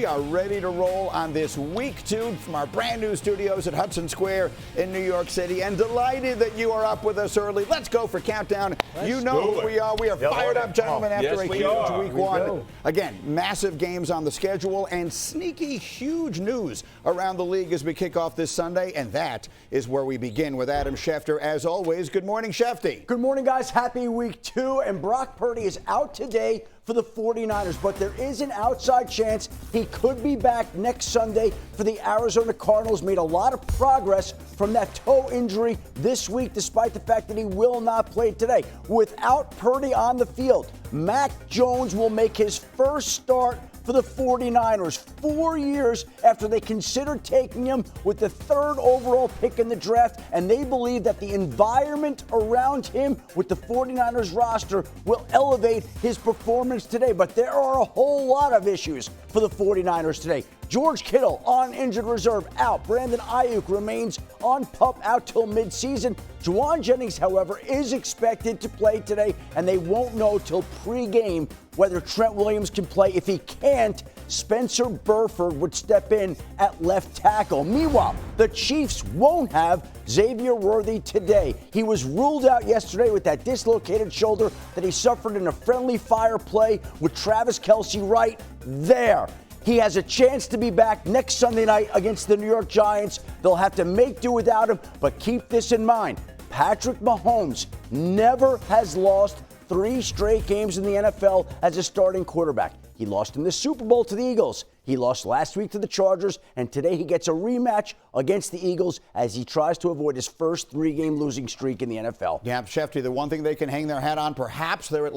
are ready to roll on this week 2 from our brand new studios at Hudson Square in New York City. And delighted that you are up with us early. Let's go for Countdown. You know who we are. We are fired up, gentlemen, after a huge week 1. Again, massive games on the schedule and sneaky, huge news around the league as we kick off this Sunday. And that is where we begin with Adam Schefter. As always, good morning, Shefty. Good morning, guys. Happy week 2. And Brock Purdy is out today for the 49ers, but there is an outside chance he could be back next Sunday for the Arizona Cardinals. Made a lot of progress from that toe injury this week, despite the fact that he will not play today. Without Purdy on the field, Mac Jones will make his first start for the 49ers 4 years after they considered taking him with the 3rd overall pick in the draft, and they believe that the environment around him with the 49ers roster will elevate his performance today. But there are a whole lot of issues for the 49ers today. George Kittle on injured reserve out. Brandon Ayuk remains on PUP out till midseason. Juwan Jennings, however, is expected to play today, and they won't know till pregame whether Trent Williams can play. If he can't, Spencer Burford would step in at left tackle. Meanwhile, the Chiefs won't have Xavier Worthy today. He was ruled out yesterday with that dislocated shoulder that he suffered in a friendly fire play with Travis Kelce right there. He has a chance to be back next Sunday night against the New York Giants. They'll have to make do without him, but keep this in mind. Patrick Mahomes never has lost 3 straight games in the NFL as a starting quarterback. He lost in the Super Bowl to the Eagles. He lost last week to the Chargers, and today he gets a rematch against the Eagles as he tries to avoid his first 3-game losing streak in the NFL. Yeah, Shefty, the one thing they can hang their hat on, perhaps they're at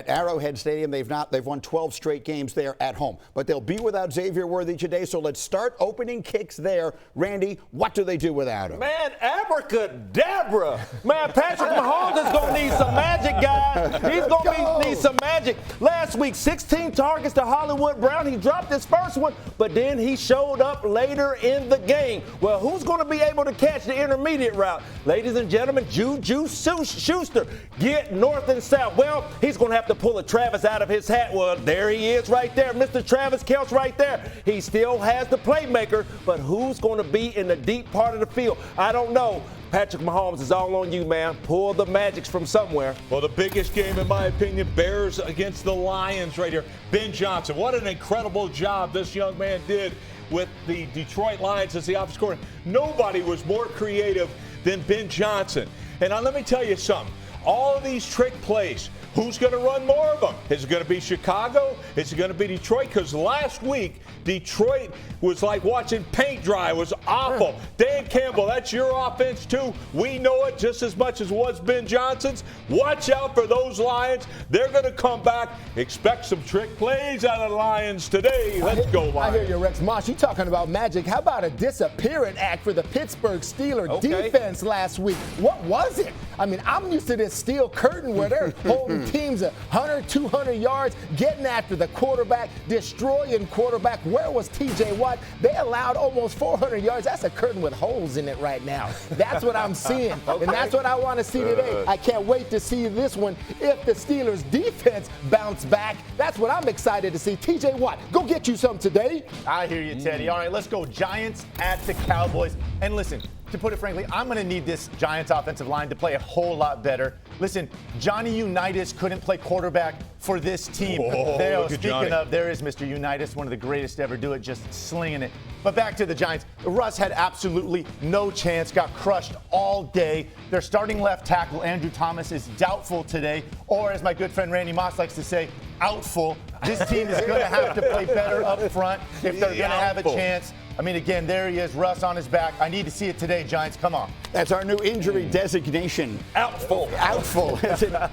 Arrowhead Stadium. They've won 12 straight games there at home, but they'll be without Xavier Worthy today. So let's start opening kicks there. Randy, what do they do without him? Man, abracadabra. Man, Patrick Mahomes is going to need some magic, guys. He's going to need some magic. Last week, 16 targets to Hollywood Brown. He dropped his first one, but then he showed up later in the game. Well, who's going to be able to catch the intermediate route? Ladies and gentlemen, Juju Schuster. Get north and south. Well, he's going to have to pull a Travis out of his hat. Well, there he is right there. Mr. Travis Kelce right there. He still has the playmaker, but who's going to be in the deep part of the field? I don't know. Patrick Mahomes is all on you, man. Pull the magics from somewhere. Well, the biggest game, in my opinion, Bears against the Lions right here. Ben Johnson, what an incredible job this young man did with the Detroit Lions as the offensive coordinator. Nobody was more creative than Ben Johnson. And let me tell you something. All of these trick plays, who's going to run more of them? Is it going to be Chicago? Is it going to be Detroit? Because last week, Detroit was like watching paint dry. It was awful. Dan Campbell, that's your offense too. We know it just as much as was Ben Johnson's. Watch out for those Lions. They're going to come back. Expect some trick plays out of the Lions today. Let's go, Lions. I hear you, Rex Moss. You talking about magic. How about a disappearance act for the Pittsburgh Steelers defense last week? What was it? I mean, I'm used to this steel curtain where they're holding teams at 100, 200 yards, getting after the quarterback, destroying quarterback. Where was TJ Watt? They allowed almost 400 yards. That's a curtain with holes in it right now. That's what I'm seeing, and that's what I want to see today. I can't wait to see this one. If the Steelers defense bounce back, that's what I'm excited to see. TJ Watt, go get you some today. I hear you, Teddy. All right, let's go Giants at the Cowboys. And listen, to put it frankly, I'm going to need this Giants offensive line to play a whole lot better. Listen, Johnny Unitas couldn't play quarterback for this team. Speaking of, there is Mr. Unitas, one of the greatest to ever do it, just slinging it. But back to the Giants. Russ had absolutely no chance, got crushed all day. Their starting left tackle, Andrew Thomas, is doubtful today, or as my good friend Randy Moss likes to say, outful. This team is going to have to play better up front if they're going to have a chance. I mean, again, there he is, Russ on his back. I need to see it today, Giants. Come on. That's our new injury designation. Outful.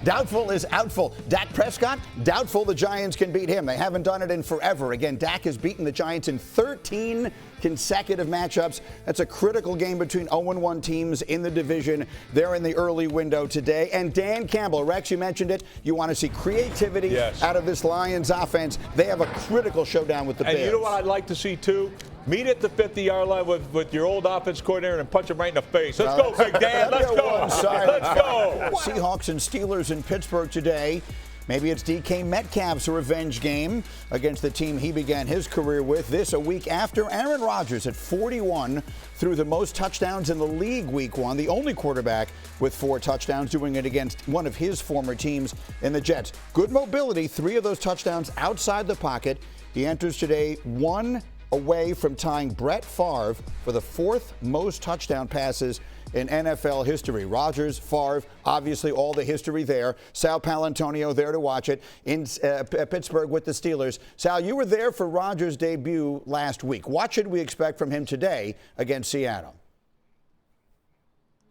Doubtful is outful. Dak Prescott, doubtful the Giants can beat him. They haven't done it in forever. Again, Dak has beaten the Giants in 13 consecutive matchups. That's a critical game between 0-1 teams in the division. They're in the early window today. And Dan Campbell, Rex, you mentioned it. You want to see creativity out of this Lions offense. They have a critical showdown with the Bears. And you know what I'd like to see, too? Meet at the 50-yard line with your old offense coordinator and punch him right in the face. Let's go, Big Dan. Let's go. Let's go. Seahawks and Steelers in Pittsburgh today. Maybe it's DK Metcalf's revenge game against the team he began his career with. This a week after Aaron Rodgers at 41 threw the most touchdowns in the league week 1, the only quarterback with 4 touchdowns, doing it against one of his former teams in the Jets. Good mobility, 3 of those touchdowns outside the pocket. He enters today 1 away from tying Brett Favre for the 4th most touchdown passes in NFL history. Rodgers, Favre, obviously all the history there. Sal Paolantonio there to watch it in Pittsburgh with the Steelers. Sal, you were there for Rodgers' debut last week. What should we expect from him today against Seattle?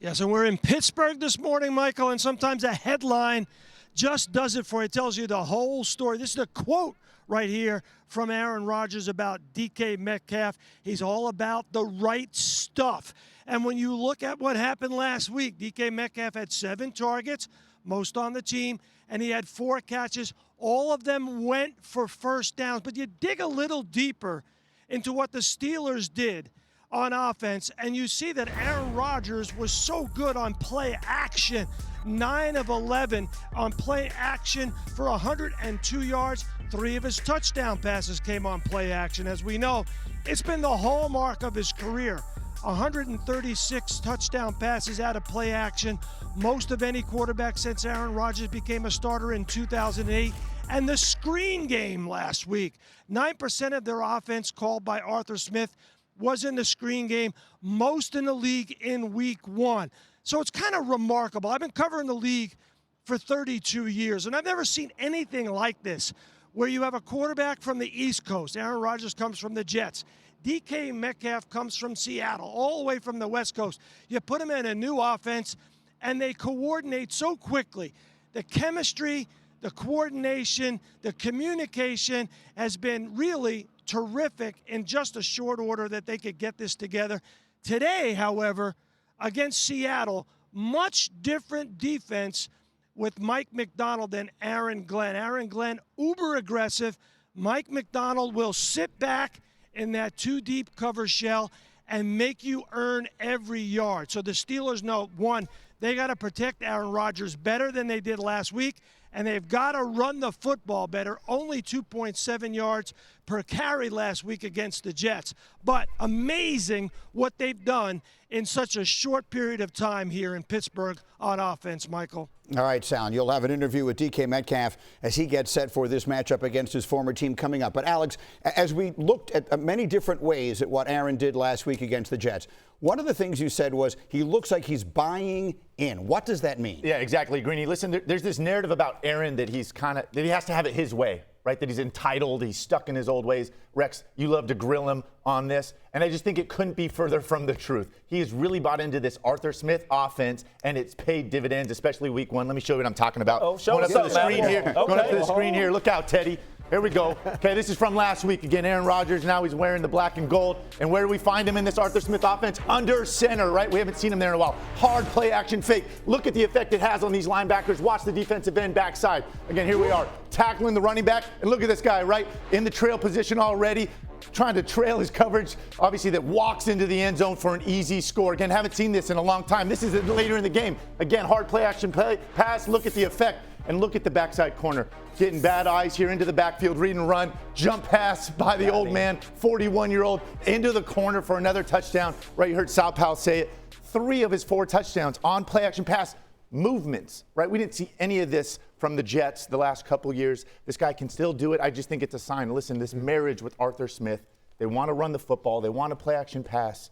Yeah, so we're in Pittsburgh this morning, Michael, and sometimes a headline just does it for you. It tells you the whole story. This is a quote right here from Aaron Rodgers about DK Metcalf. He's all about the right stuff. And when you look at what happened last week, DK Metcalf had 7 targets, most on the team, and he had 4 catches. All of them went for first downs. But you dig a little deeper into what the Steelers did on offense, and you see that Aaron Rodgers was so good on play action. 9 of 11 on play action for 102 yards. 3 of his touchdown passes came on play action. As we know, it's been the hallmark of his career. 136 touchdown passes out of play action, most of any quarterback since Aaron Rodgers became a starter in 2008. And the screen game last week, 9% of their offense called by Arthur Smith was in the screen game, most in the league in week 1. So it's kind of remarkable. I've been covering the league for 32 years, and I've never seen anything like this, where you have a quarterback from the East Coast. Aaron Rodgers comes from the Jets. DK Metcalf comes from Seattle, all the way from the West Coast. You put them in a new offense, and they coordinate so quickly. The chemistry, the coordination, the communication has been really terrific in just a short order that they could get this together. Today, however, against Seattle, much different defense with Mike Macdonald than Aaron Glenn. Aaron Glenn, uber aggressive. Mike Macdonald will sit back in that 2-deep cover shell and make you earn every yard. So the Steelers know, 1, they got to protect Aaron Rodgers better than they did last week, and they've got to run the football better. Only 2.7 yards per carry last week against the Jets. But amazing what they've done in such a short period of time here in Pittsburgh on offense, Michael. All right, Sal, you'll have an interview with DK Metcalf as he gets set for this matchup against his former team coming up. But, Alex, as we looked at many different ways at what Aaron did last week against the Jets, one of the things you said was he looks like he's buying in. What does that mean? Yeah, exactly, Greeny. Listen, there's this narrative about Aaron that he has to have it his way, right? That he's entitled, he's stuck in his old ways. Rex, you love to grill him on this, and I just think it couldn't be further from the truth. He has really bought into this Arthur Smith offense, and it's paid dividends, especially week 1. Let me show you what I'm talking about. Oh, show Going us up to the something, screen here. Okay. Going up to the screen here. Look out, Teddy. Here we go. Okay, this is from last week. Again, Aaron Rodgers, now he's wearing the black and gold. And where do we find him in this Arthur Smith offense? Under center, right? We haven't seen him there in a while. Hard play action fake. Look at the effect it has on these linebackers. Watch the defensive end backside. Again, here we are, tackling the running back. And look at this guy, right? In the trail position already, trying to trail his coverage, obviously, that walks into the end zone for an easy score. Again, haven't seen this in a long time. This is later in the game. Again, hard play action pass. Look at the effect. And look at the backside corner. Getting bad eyes here into the backfield, read and run. Jump pass by the old man, 41-year-old, into the corner for another touchdown. Right, you heard Sal Pao say it. 3 of his 4 touchdowns on play action pass movements, right? We didn't see any of this from the Jets the last couple years. This guy can still do it. I just think it's a sign. Listen, this marriage with Arthur Smith, they want to run the football. They want to play action pass.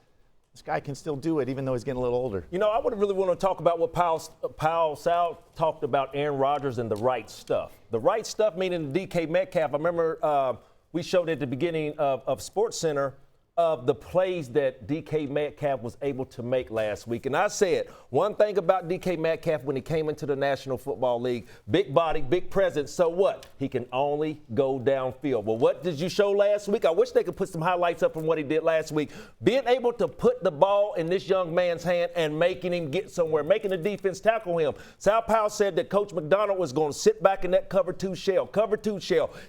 This guy can still do it, even though he's getting a little older. You know, I would really want to talk about what Sal talked about Aaron Rodgers and the right stuff. The right stuff meaning DK Metcalf. I remember we showed at the beginning of SportsCenter of the plays that DK Metcalf was able to make last week. And I said, one thing about DK Metcalf when he came into the National Football League, big body, big presence, so what? He can only go downfield. Well, what did you show last week? I wish they could put some highlights up from what he did last week. Being able to put the ball in this young man's hand and making him get somewhere, making the defense tackle him. Sal Powell said that Coach Macdonald was going to sit back in that cover two shell,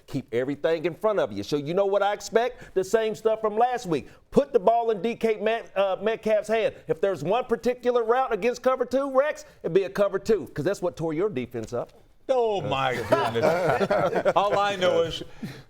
keep everything in front of you. So you know what I expect? The same stuff from last week. Put the ball in DK Metcalf's hand. If there's one particular route against cover two, Rex, it'd be a cover two, because that's what tore your defense up. Oh, my goodness. All I know is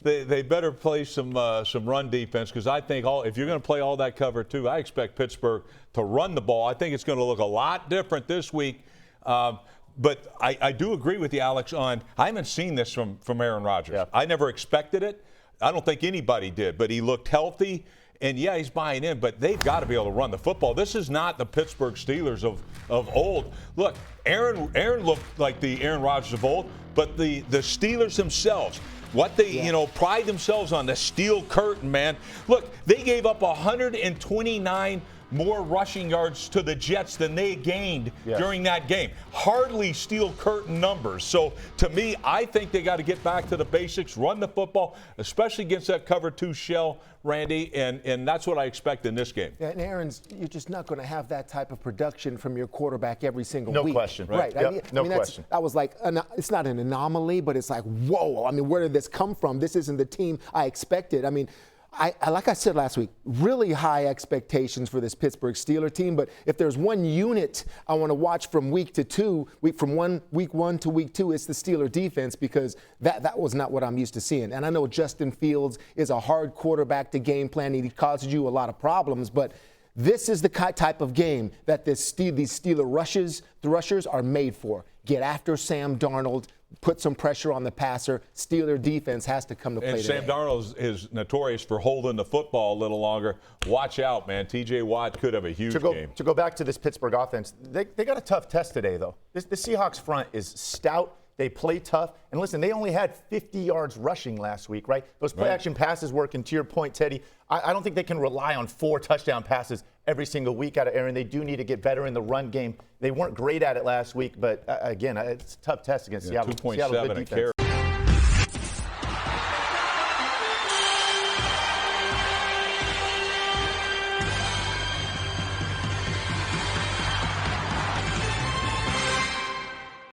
they better play some run defense, because I think if you're going to play all that cover two, I expect Pittsburgh to run the ball. I think it's going to look a lot different this week. But I do agree with you, Alex, I haven't seen this from Aaron Rodgers. Yeah. I never expected it. I don't think anybody did, but he looked healthy. And, yeah, he's buying in, but they've got to be able to run the football. This is not the Pittsburgh Steelers of old. Look, Aaron looked like the Aaron Rodgers of old, but the Steelers themselves, what they, pride themselves on, the steel curtain, man. Look, they gave up 129 more rushing yards to the Jets than they gained during that game. Hardly steel curtain numbers. So, to me, I think they got to get back to the basics, run the football, especially against that cover two shell, Randy, and that's what I expect in this game. Yeah, and Aaron's, you're just not going to have that type of production from your quarterback every single week. No question. Right. Yep. No question. I was like, it's not an anomaly, but it's like, whoa. I mean, where did this come from? This isn't the team I expected. I mean, I like I said last week, really high expectations for this Pittsburgh Steelers team. But if there's one unit I want to watch from week one to week two, it's the Steelers defense, because that was not what I'm used to seeing. And I know Justin Fields is a hard quarterback to game plan. He causes you a lot of problems, but this is the type of game that these Steelers rushers are made for. Get after Sam Darnold, put some pressure on the passer. Steeler defense has to come to play And today. Sam Darnold is notorious for holding the football a little longer. Watch out, man. T.J. Watt could have a huge game. To go back to this Pittsburgh offense, they got a tough test today, though. The Seahawks front is stout. They play tough. And listen, they only had 50 yards rushing last week, right? Those play-action passes work. And to your point, Teddy, I don't think they can rely on 4 touchdown passes every single week out of Aaron. They do need to get better in the run game. They weren't great at it last week, but again, it's a tough test against Seattle. 2.7 Seattle, good defense.